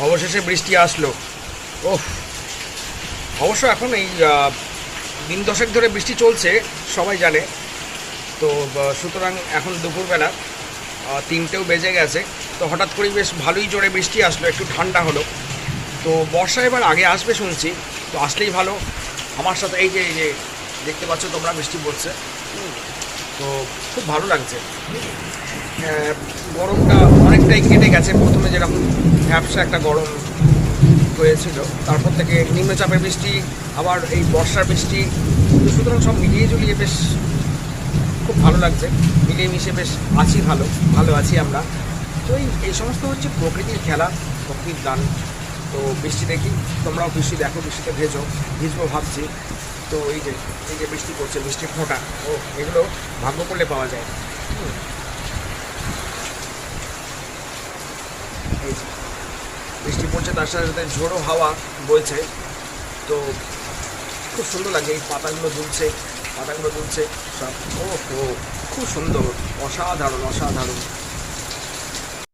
অবশেষে বৃষ্টি আসলো। ওহ, অবশ্য এখন এই দিন দশেক ধরে বৃষ্টি চলছে, সবাই জানে। তো সুতরাং এখন দুপুরবেলা 3টেও বেজে গেছে। তো হঠাৎ করেই বেশ ভালোই জোরে বৃষ্টি আসলো, একটু ঠান্ডা হলো। তো বর্ষা এবার আগে আসবে শুনছি, তো আসলেই ভালো। আমার সাথে এই যে দেখতে পাচ্ছ তোমরা, বৃষ্টি পড়ছে। তো খুব ভালো লাগছে। গরমটা অনেকটাই কেটে গেছে। প্রথমে যেরকম ভ্যাপসা একটা গরম হয়েছিল, তারপর থেকে নিম্নচাপের বৃষ্টি, আবার এই বর্ষার বৃষ্টি। তো সুতরাং সব মিলিয়ে ঝুলিয়ে বেশ খুব ভালো লাগছে। মিলিয়ে মিশে বেশ আছি, ভালো ভালো আছি আমরা। তো এই সমস্ত হচ্ছে প্রকৃতির খেলা, প্রকৃতির গান। তো বৃষ্টি দেখি, তোমরাও বৃষ্টি দেখো, বৃষ্টিতে ভিজবো ভাবছি। তো এই যে বৃষ্টি পড়ছে, বৃষ্টির ফোঁটা, ও এগুলো ভাগ্য করলে পাওয়া যায়। হুম, এই যে বৃষ্টি পড়ছে, তার সাথে সাথে ঝোড়ো হাওয়া বইছে। তো খুব সুন্দর লাগে, এই পাতাগুলো দুলছে সব। ও ও, খুব সুন্দর, অসাধারণ অসাধারণ।